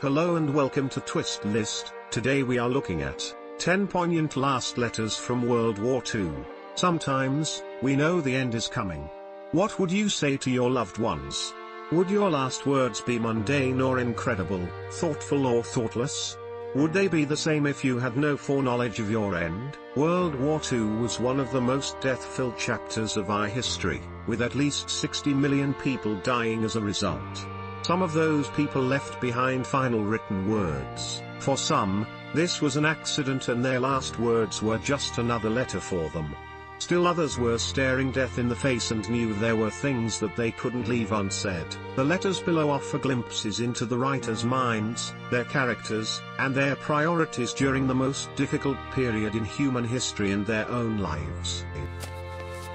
Hello and welcome to Twist List. Today we are looking at 10 poignant last letters from World War II. Sometimes, we know the end is coming. What would you say to your loved ones? Would your last words be mundane or incredible, thoughtful or thoughtless? Would they be the same if you had no foreknowledge of your end? World War II was one of the most death-filled chapters of our history, with at least 60 million people dying as a result. Some of those people left behind final written words. For some, this was an accident and their last words were just another letter for them. Still others were staring death in the face and knew there were things that they couldn't leave unsaid. The letters below offer glimpses into the writers' minds, their characters, and their priorities during the most difficult period in human history and their own lives.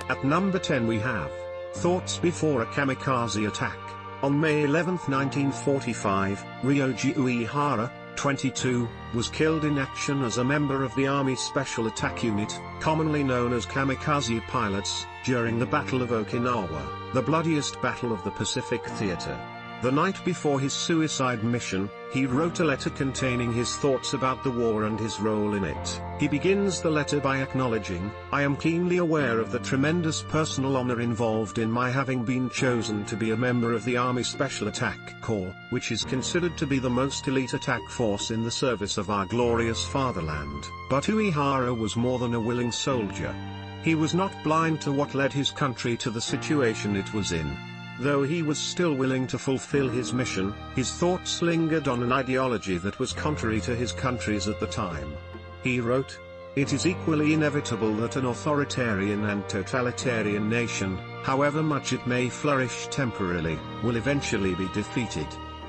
At number 10 we have Thoughts Before a Kamikaze Attack. On May 11, 1945, Ryoji Uehara, 22, was killed in action as a member of the Army Special Attack Unit, commonly known as kamikaze pilots, during the Battle of Okinawa, the bloodiest battle of the Pacific Theater. The night before his suicide mission, he wrote a letter containing his thoughts about the war and his role in it. He begins the letter by acknowledging, "I am keenly aware of the tremendous personal honor involved in my having been chosen to be a member of the Army Special Attack Corps, which is considered to be the most elite attack force in the service of our glorious fatherland." But Uehara was more than a willing soldier. He was not blind to what led his country to the situation it was in. Though he was still willing to fulfill his mission, his thoughts lingered on an ideology that was contrary to his country's at the time. He wrote, "It is equally inevitable that an authoritarian and totalitarian nation, however much it may flourish temporarily, will eventually be defeated.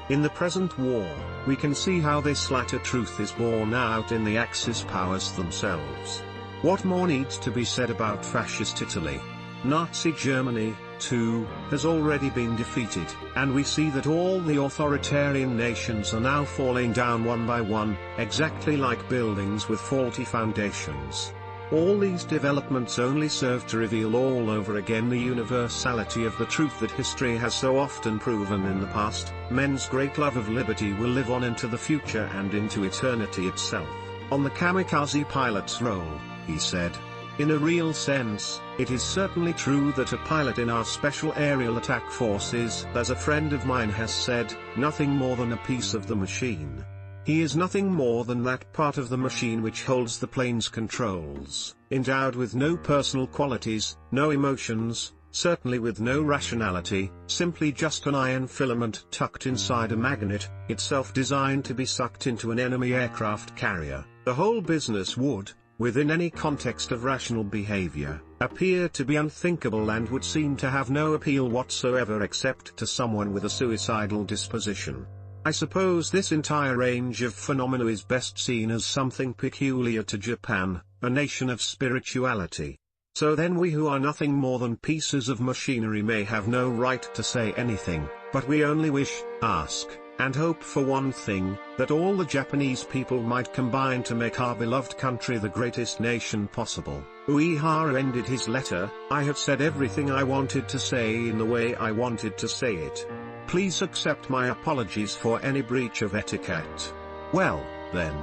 In the present war, we can see how this latter truth is borne out in the Axis powers themselves. What more needs to be said about fascist Italy? Nazi Germany, too, has already been defeated, and we see that all the authoritarian nations are now falling down one by one, exactly like buildings with faulty foundations. All these developments only serve to reveal all over again the universality of the truth that history has so often proven in the past: men's great love of liberty will live on into the future and into eternity itself." On the kamikaze pilot's role, he said, "In a real sense, it is certainly true that a pilot in our Special Aerial Attack Force is, as a friend of mine has said, nothing more than a piece of the machine. He is nothing more than that part of the machine which holds the plane's controls, endowed with no personal qualities, no emotions, certainly with no rationality, simply just an iron filament tucked inside a magnet, itself designed to be sucked into an enemy aircraft carrier. The whole business would, within any context of rational behavior, appear to be unthinkable and would seem to have no appeal whatsoever except to someone with a suicidal disposition. I suppose this entire range of phenomena is best seen as something peculiar to Japan, a nation of spirituality. So then we who are nothing more than pieces of machinery may have no right to say anything, but we only wish, ask, and hope for one thing, that all the Japanese people might combine to make our beloved country the greatest nation possible." Uehara ended his letter, "I have said everything I wanted to say in the way I wanted to say it. Please accept my apologies for any breach of etiquette." Well, then.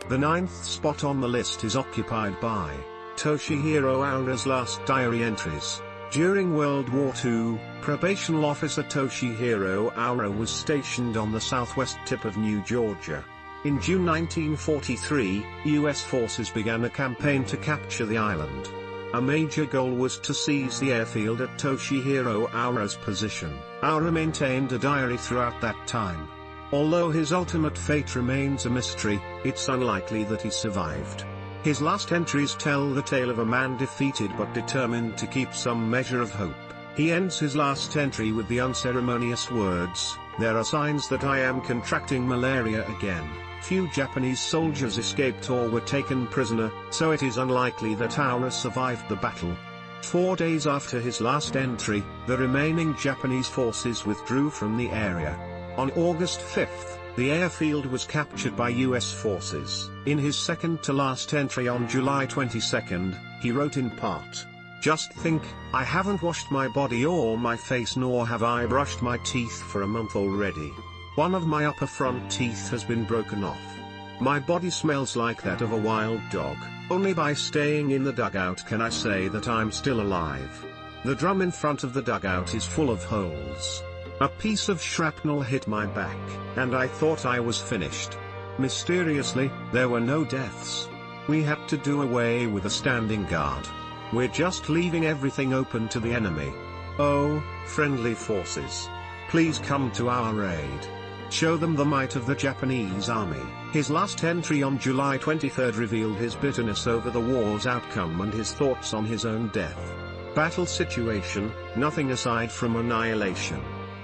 The 9th spot on the list is occupied by Toshihiro Aura's last diary entries. During World War II, probation officer Toshihiro Aura was stationed on the southwest tip of New Georgia. In June 1943, U.S. forces began a campaign to capture the island. A major goal was to seize the airfield at Toshihiro Aura's position. Aura maintained a diary throughout that time. Although his ultimate fate remains a mystery, it's unlikely that he survived. His last entries tell the tale of a man defeated but determined to keep some measure of hope. He ends his last entry with the unceremonious words, "There are signs that I am contracting malaria again." Few Japanese soldiers escaped or were taken prisoner, so it is unlikely that Aura survived the battle. 4 days after his last entry, the remaining Japanese forces withdrew from the area. On August 5th, the airfield was captured by U.S. forces. In his second-to-last entry on July 22, he wrote in part, "Just think, I haven't washed my body or my face nor have I brushed my teeth for a month already." One of my upper front teeth has been broken off. My body smells like that of a wild dog. Only by staying in the dugout can I say that I'm still alive. The drum in front of the dugout is full of holes. A piece of shrapnel hit my back, and I thought I was finished. Mysteriously, there were no deaths. We had to do away with a standing guard. We're just leaving everything open to the enemy. Oh, friendly forces, please come to our aid. Show them the might of the Japanese army. His last entry on July 23 revealed his bitterness over the war's outcome and his thoughts on his own death. Battle situation, nothing aside from annihilation.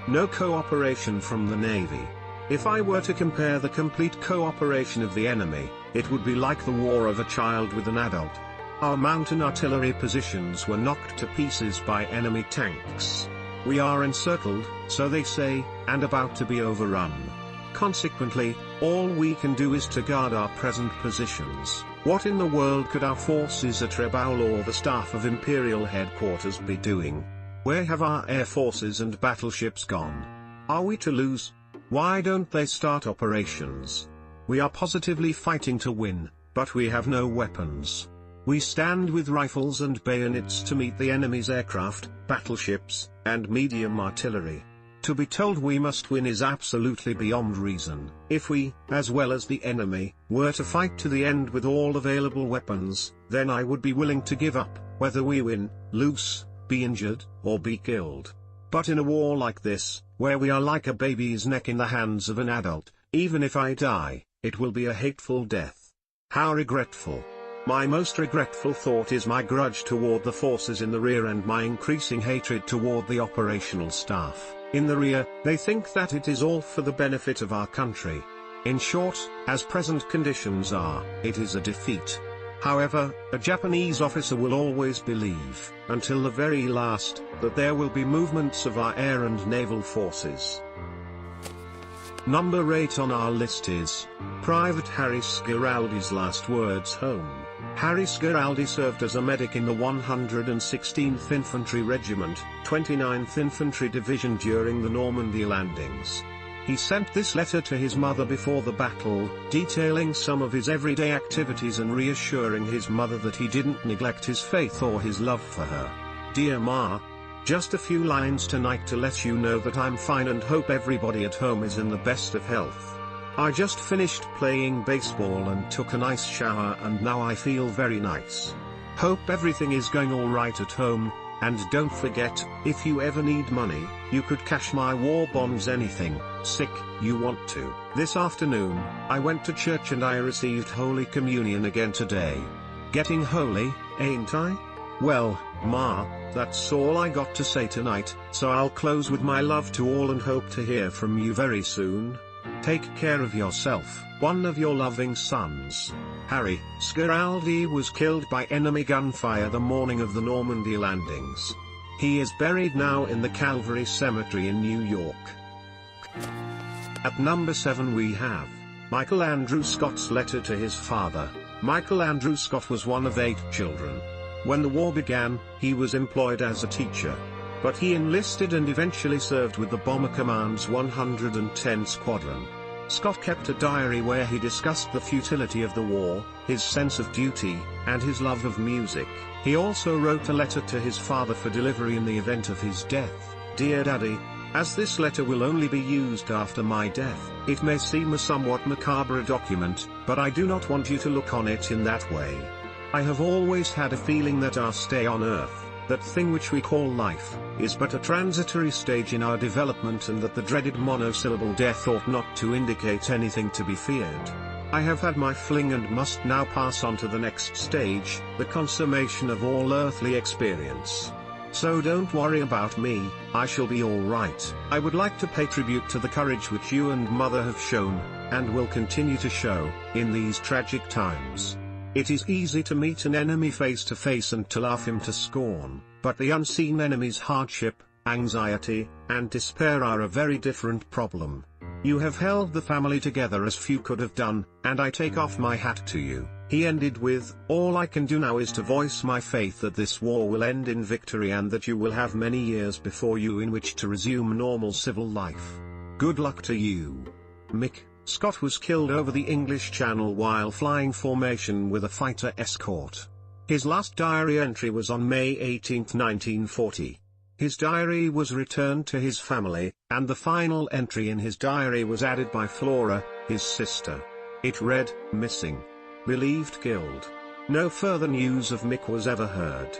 No cooperation from the Navy. If I were to compare the complete cooperation of the enemy, it would be like the war of a child with an adult. Our mountain artillery positions were knocked to pieces by enemy tanks. We are encircled, so they say, and about to be overrun. Consequently, all we can do is to guard our present positions. What in the world could our forces at Rabaul or the staff of Imperial Headquarters be doing? Where have our air forces and battleships gone? Are we to lose? Why don't they start operations? We are positively fighting to win, but we have no weapons. We stand with rifles and bayonets to meet the enemy's aircraft, battleships, and medium artillery. To be told we must win is absolutely beyond reason. If we, as well as the enemy, were to fight to the end with all available weapons, then I would be willing to give up, whether we win, lose, be injured, or be killed. But in a war like this, where we are like a baby's neck in the hands of an adult, even if I die, it will be a hateful death. How regretful. My most regretful thought is my grudge toward the forces in the rear and my increasing hatred toward the operational staff. In the rear, they think that it is all for the benefit of our country. In short, as present conditions are, it is a defeat. However, a Japanese officer will always believe, until the very last, that there will be movements of our air and naval forces. Number 8 on our list is Private Harry Schiraldi's last words home. Harry Schiraldi served as a medic in the 116th Infantry Regiment, 29th Infantry Division during the Normandy landings. He sent this letter to his mother before the battle, detailing some of his everyday activities and reassuring his mother that he didn't neglect his faith or his love for her. Dear Ma, just a few lines tonight to let you know that I'm fine and hope everybody at home is in the best of health. I just finished playing baseball and took a nice shower and now I feel very nice. Hope everything is going alright at home, and don't forget, if you ever need money, you could cash my war bonds anything, sick, you want to. This afternoon, I went to church and I received Holy Communion again today. Getting holy, ain't I? Well, Ma, that's all I got to say tonight, so I'll close with my love to all and hope to hear from you very soon. Take care of yourself. One of your loving sons. Harry Schiraldi was killed by enemy gunfire the morning of the Normandy landings. He is buried now in the Calvary Cemetery in New York. At number 7 we have Michael Andrew Scott's letter to his father. Michael Andrew Scott was one of 8 children. When the war began, he was employed as a teacher. But he enlisted and eventually served with the Bomber Command's 110 Squadron. Scott kept a diary where he discussed the futility of the war, his sense of duty, and his love of music. He also wrote a letter to his father for delivery in the event of his death. Dear Daddy, as this letter will only be used after my death, it may seem a somewhat macabre document, but I do not want you to look on it in that way. I have always had a feeling that our stay on Earth, that thing which we call life, is but a transitory stage in our development and that the dreaded monosyllable death ought not to indicate anything to be feared. I have had my fling and must now pass on to the next stage, the consummation of all earthly experience. So don't worry about me, I shall be alright. I would like to pay tribute to the courage which you and Mother have shown, and will continue to show, in these tragic times. It is easy to meet an enemy face to face and to laugh him to scorn, but the unseen enemy's hardship, anxiety, and despair are a very different problem. You have held the family together as few could have done, and I take off my hat to you. He ended with, all I can do now is to voice my faith that this war will end in victory and that you will have many years before you in which to resume normal civil life. Good luck to you. Mick. Scott was killed over the English Channel while flying formation with a fighter escort. His last diary entry was on May 18, 1940. His diary was returned to his family, and the final entry in his diary was added by Flora, his sister. It read, "Missing. Believed killed." No further news of Mick was ever heard.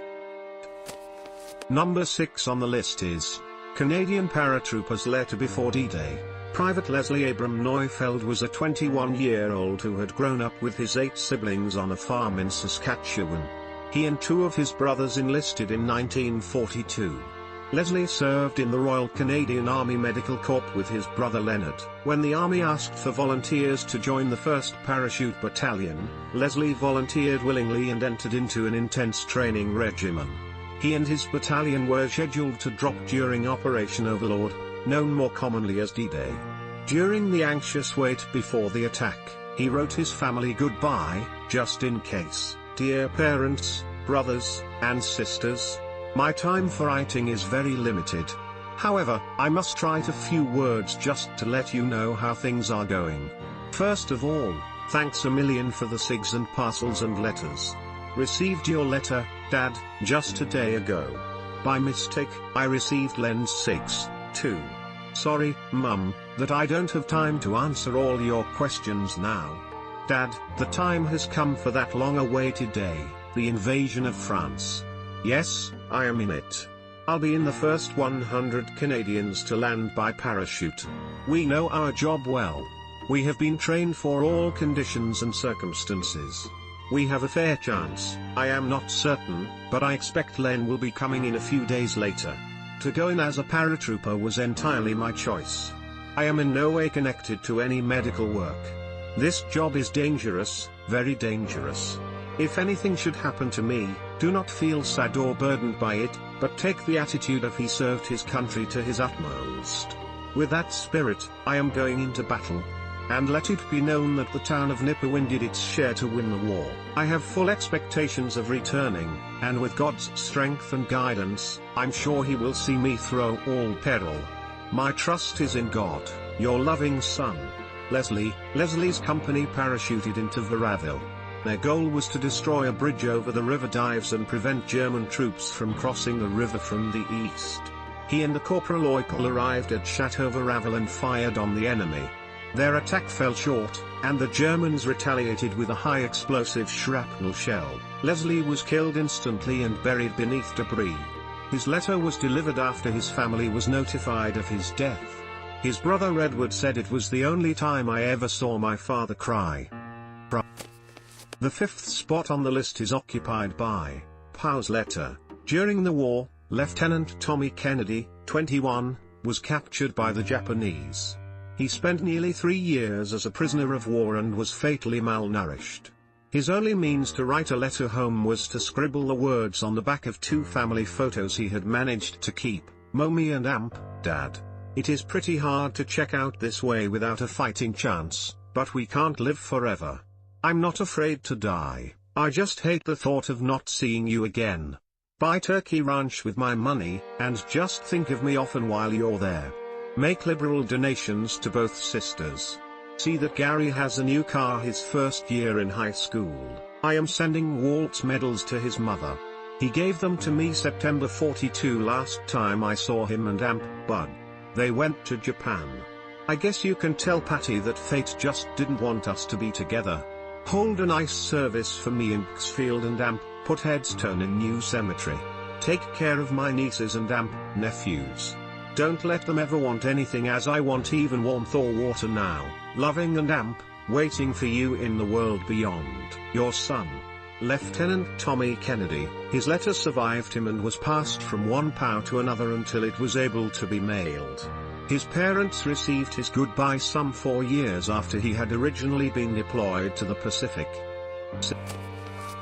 Number 6 on the list is Canadian Paratroopers Letter Before D-Day. Private Leslie Abram Neufeld was a 21-year-old who had grown up with his 8 siblings on a farm in Saskatchewan. He and 2 of his brothers enlisted in 1942. Leslie served in the Royal Canadian Army Medical Corps with his brother Leonard. When the Army asked for volunteers to join the 1st Parachute Battalion, Leslie volunteered willingly and entered into an intense training regimen. He and his battalion were scheduled to drop during Operation Overlord, known more commonly as D-Day. During the anxious wait before the attack, he wrote his family goodbye, "Just in case, dear parents, brothers, and sisters. My time for writing is very limited. However, I must write a few words just to let you know how things are going. First of all, thanks a million for the SIGs and parcels and letters. Received your letter, Dad, just a day ago. By mistake, I received Len's SIGs, too. Sorry, Mum, that I don't have time to answer all your questions now. Dad, the time has come for that long-awaited day, the invasion of France. Yes, I am in it. I'll be in the first 100 Canadians to land by parachute. We know our job well. We have been trained for all conditions and circumstances. We have a fair chance. I am not certain, but I expect Len will be coming in a few days later. To go in as a paratrooper was entirely my choice. I am in no way connected to any medical work. This job is dangerous, very dangerous. If anything should happen to me, do not feel sad or burdened by it, but take the attitude of he served his country to his utmost. With that spirit, I am going into battle. And let it be known that the town of Nipawin did its share to win the war. I have full expectations of returning, and with God's strength and guidance, I'm sure he will see me through all peril. My trust is in God, your loving son. Leslie. Leslie's company parachuted into Varaville. Their goal was to destroy a bridge over the river Dives and prevent German troops from crossing the river from the east. He and the Corporal Oipel arrived at Chateau Varaville and fired on the enemy. Their attack fell short, and the Germans retaliated with a high-explosive shrapnel shell. Leslie was killed instantly and buried beneath debris. His letter was delivered after his family was notified of his death. His brother Edward said, "It was the only time I ever saw my father cry." The 5th spot on the list is occupied by Pau's letter. During the war, Lieutenant Tommy Kennedy, 21, was captured by the Japanese. He spent nearly 3 years as a prisoner of war and was fatally malnourished. His only means to write a letter home was to scribble the words on the back of 2 family photos he had managed to keep, "Mommy and Amp, Dad. It is pretty hard to check out this way without a fighting chance, but we can't live forever. I'm not afraid to die, I just hate the thought of not seeing you again. Buy Turkey Ranch with my money, and just think of me often while you're there. Make liberal donations to both sisters. See that Gary has a new car his first year in high school. I am sending Walt's medals to his mother. He gave them to me September 42 last time I saw him and Amp, Bud. They went to Japan. I guess you can tell Patty that fate just didn't want us to be together. Hold a nice service for me in Xfield and Amp, put headstone in New Cemetery. Take care of my nieces and Amp, nephews. Don't let them ever want anything as I want even warmth or water now. Loving and Amp, waiting for you in the world beyond. Your son, Lieutenant Tommy Kennedy. His letter survived him and was passed from one POW to another until it was able to be mailed. His parents received his goodbye some 4 years after he had originally been deployed to the Pacific.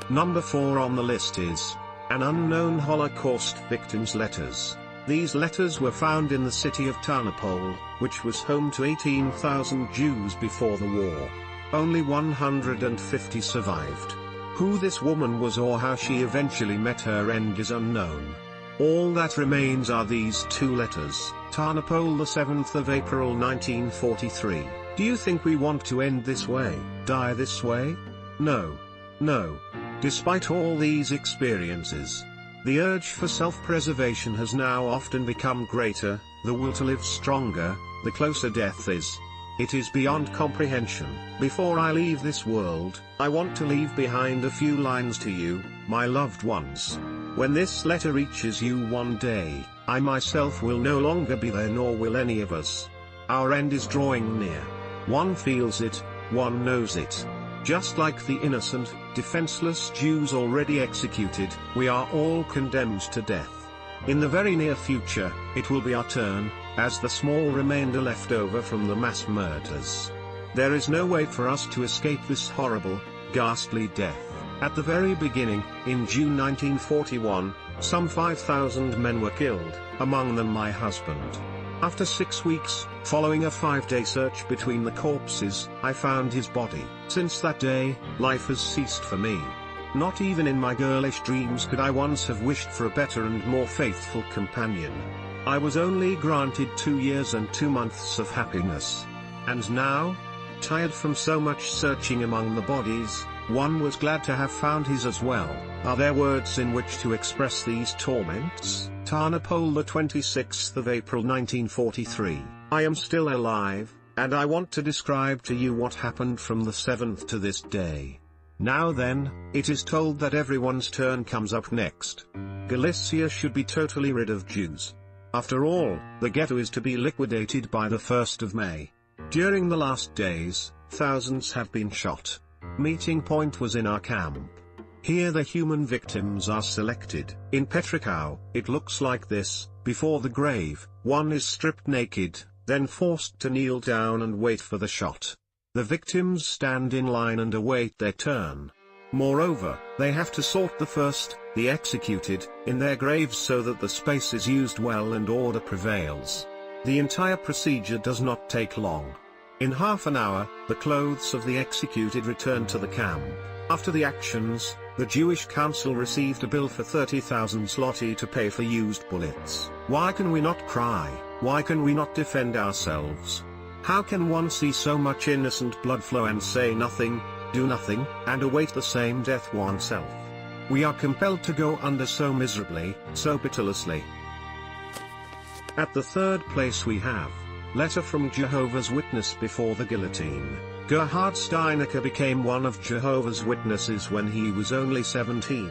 Number 4 on the list is an unknown Holocaust victim's letters. These letters were found in the city of Tarnopol, which was home to 18,000 Jews before the war. Only 150 survived. Who this woman was or how she eventually met her end is unknown. All that remains are these 2 letters. Tarnopol, the 7th of April 1943. Do you think we want to end this way, die this way? No. No. Despite all these experiences, the urge for self-preservation has now often become greater, the will to live stronger, the closer death is. It is beyond comprehension. Before I leave this world, I want to leave behind a few lines to you, my loved ones. When this letter reaches you one day, I myself will no longer be there, nor will any of us. Our end is drawing near. One feels it, one knows it. Just like the innocent, defenseless Jews already executed, we are all condemned to death. In the very near future, it will be our turn, as the small remainder left over from the mass murders. There is no way for us to escape this horrible, ghastly death. At the very beginning, in June 1941, some 5,000 men were killed, among them my husband. After 6 weeks, following a 5-day search between the corpses, I found his body. Since that day, life has ceased for me. Not even in my girlish dreams could I once have wished for a better and more faithful companion. I was only granted 2 years and 2 months of happiness. And now, tired from so much searching among the bodies, one was glad to have found his as well. Are there words in which to express these torments? Tarnopol, the 26th of April 1943. I am still alive, and I want to describe to you what happened from the 7th to this day. Now then, it is told that everyone's turn comes up next. Galicia should be totally rid of Jews. After all, the ghetto is to be liquidated by the 1st of May. During the last days, thousands have been shot. Meeting point was in our camp. Here the human victims are selected. In Petrichau, it looks like this: before the grave, one is stripped naked, then forced to kneel down and wait for the shot. The victims stand in line and await their turn. Moreover, they have to sort the first, the executed, in their graves so that the space is used well and order prevails. The entire procedure does not take long. In half an hour, the clothes of the executed return to the camp. After the actions, the Jewish council received a bill for 30,000 zloty to pay for used bullets. Why can we not cry? Why can we not defend ourselves? How can one see so much innocent blood flow and say nothing, do nothing, and await the same death oneself? We are compelled to go under so miserably, so pitilessly. At the third place we have, letter from Jehovah's Witness before the guillotine. Gerhard Steinecker became one of Jehovah's Witnesses when he was only 17.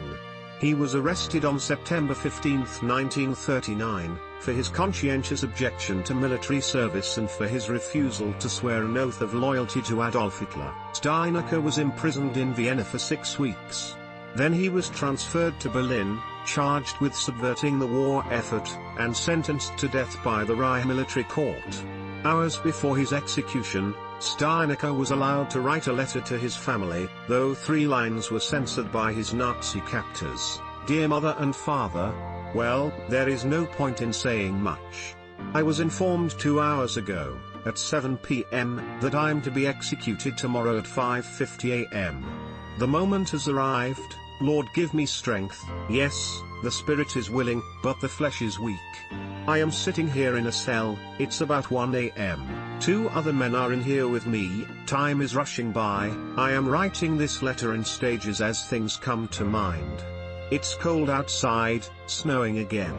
He was arrested on September 15, 1939, for his conscientious objection to military service and for his refusal to swear an oath of loyalty to Adolf Hitler. Steinecker was imprisoned in Vienna for 6 weeks. Then he was transferred to Berlin, charged with subverting the war effort, and sentenced to death by the Reich military court. Hours before his execution, Steinecker was allowed to write a letter to his family, though 3 lines were censored by his Nazi captors. Dear Mother and Father, well, there is no point in saying much. I was informed 2 hours ago, at 7 p.m., that I am to be executed tomorrow at 5:50 a.m. The moment has arrived. Lord, give me strength. Yes, the spirit is willing, but the flesh is weak. I am sitting here in a cell, it's about 1 a.m. 2 other men are in here with me, time is rushing by, I am writing this letter in stages as things come to mind. It's cold outside, snowing again.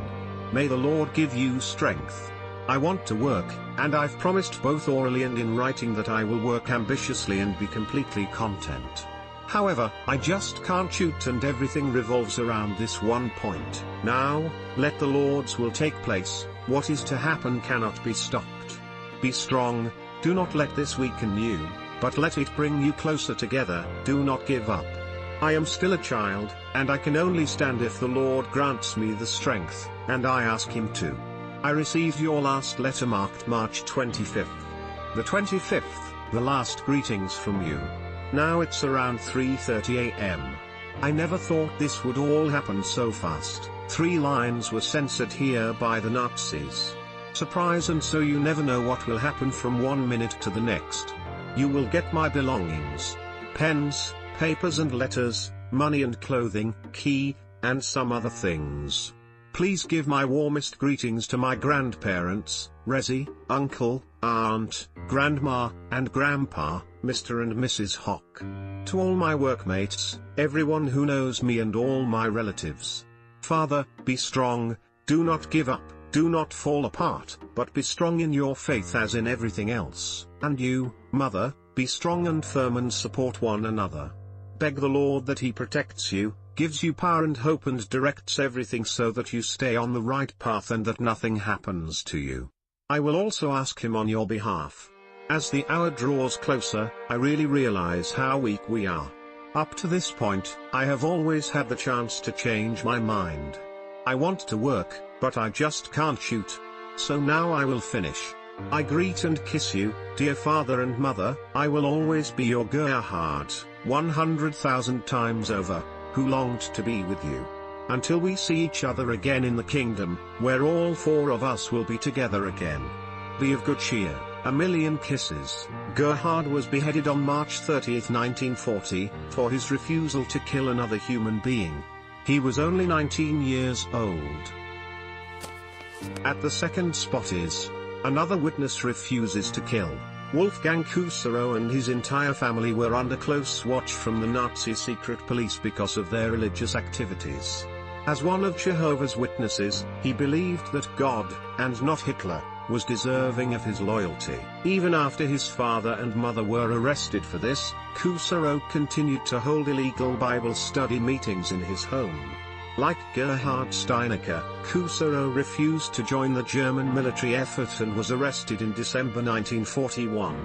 May the Lord give you strength. I want to work, and I've promised both orally and in writing that I will work ambitiously and be completely content. However, I just can't shoot and everything revolves around this one point. Now, let the Lord's will take place, what is to happen cannot be stopped. Be strong, do not let this weaken you, but let it bring you closer together, do not give up. I am still a child, and I can only stand if the Lord grants me the strength, and I ask Him to. I received your last letter marked March 25th. The 25th, the last greetings from you. Now it's around 3:30 a.m. I never thought this would all happen so fast. 3 lines were censored here by the Nazis. Surprise, and so you never know what will happen from one minute to the next. You will get my belongings. Pens, papers and letters, money and clothing, key, and some other things. Please give my warmest greetings to my grandparents, Resi, uncle, aunt, grandma, and grandpa, Mr. and Mrs. Hock. To all my workmates, everyone who knows me and all my relatives. Father, be strong, do not give up, do not fall apart, but be strong in your faith as in everything else. And you, Mother, be strong and firm and support one another. Beg the Lord that He protects you, gives you power and hope and directs everything so that you stay on the right path and that nothing happens to you. I will also ask Him on your behalf. As the hour draws closer, I really realize how weak we are. Up to this point, I have always had the chance to change my mind. I want to work, but I just can't shoot. So now I will finish. I greet and kiss you, dear father and mother. I will always be your Gerhard, 100,000 times over, who longed to be with you. Until we see each other again in the kingdom, where all four of us will be together again. Be of good cheer. A million kisses. Gerhard was beheaded on March 30, 1940, for his refusal to kill another human being. He was only 19 years old. At the second spot is, another witness refuses to kill. Wolfgang Kusero and his entire family were under close watch from the Nazi secret police because of their religious activities. As one of Jehovah's Witnesses, he believed that God, and not Hitler, was deserving of his loyalty. Even after his father and mother were arrested for this, Kusero continued to hold illegal Bible study meetings in his home. Like Gerhard Steinecker, Kusero refused to join the German military effort and was arrested in December 1941.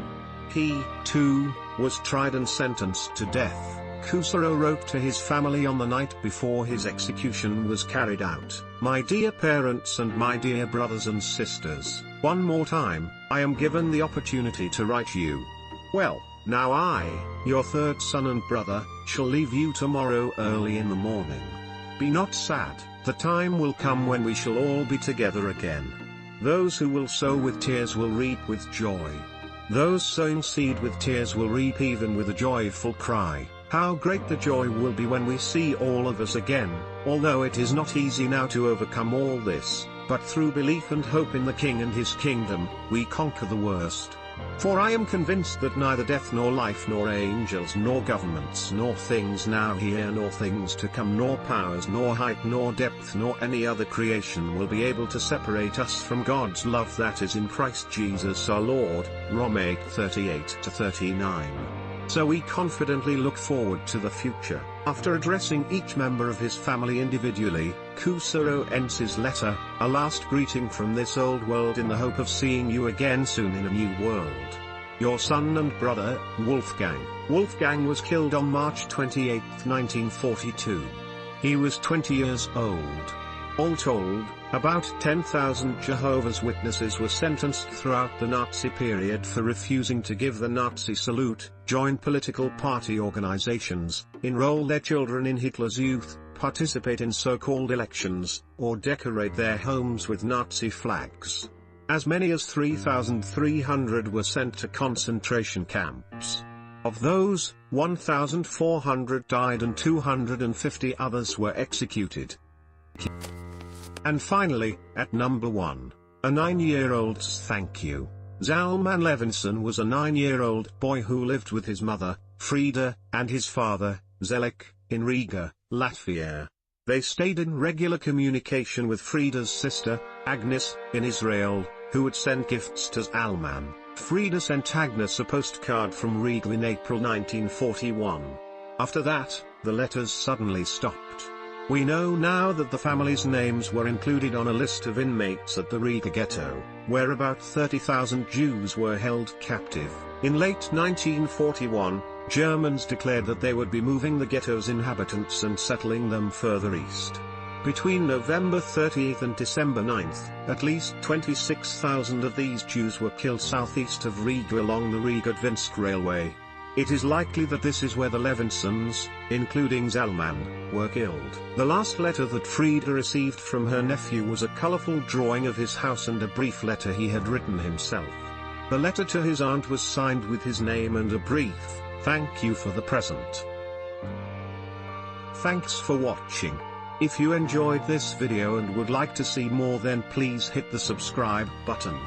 He, too, was tried and sentenced to death. Kusero wrote to his family on the night before his execution was carried out, "My dear parents and my dear brothers and sisters, one more time, I am given the opportunity to write you. Well, now I, your third son and brother, shall leave you tomorrow early in the morning. Be not sad, the time will come when we shall all be together again. Those who will sow with tears will reap with joy. Those sowing seed with tears will reap even with a joyful cry. How great the joy will be when we see all of us again, although it is not easy now to overcome all this, but through belief and hope in the King and His kingdom, we conquer the worst. For I am convinced that neither death nor life nor angels nor governments nor things now here nor things to come nor powers nor height nor depth nor any other creation will be able to separate us from God's love that is in Christ Jesus our Lord." Rom 8:38-39. So we confidently look forward to the future. After addressing each member of his family individually, Kusero ends his letter, "A last greeting from this old world in the hope of seeing you again soon in a new world. Your son and brother, Wolfgang." Wolfgang was killed on March 28, 1942. He was 20 years old. All told, about 10,000 Jehovah's Witnesses were sentenced throughout the Nazi period for refusing to give the Nazi salute, join political party organizations, enroll their children in Hitler's youth, participate in so-called elections, or decorate their homes with Nazi flags. As many as 3,300 were sent to concentration camps. Of those, 1,400 died and 250 others were executed. And finally, at number 1, a 9-year-old's thank you. Zalman Levinson was a 9-year-old boy who lived with his mother, Frida, and his father, Zelik, in Riga, Latvia. They stayed in regular communication with Frida's sister, Agnes, in Israel, who would send gifts to Zalman. Frida sent Agnes a postcard from Riga in April 1941. After that, the letters suddenly stopped. We know now that the family's names were included on a list of inmates at the Riga ghetto, where about 30,000 Jews were held captive. In late 1941, Germans declared that they would be moving the ghetto's inhabitants and settling them further east. Between November 30th and December 9th, at least 26,000 of these Jews were killed southeast of Riga along the Riga-Dvinsk railway. It is likely that this is where the Levinsons, including Zalman, were killed. The last letter that Frida received from her nephew was a colorful drawing of his house and a brief letter he had written himself. The letter to his aunt was signed with his name and a brief, "Thank you for the present. Thanks for watching. If you enjoyed this video and would like to see more, then please hit the subscribe button.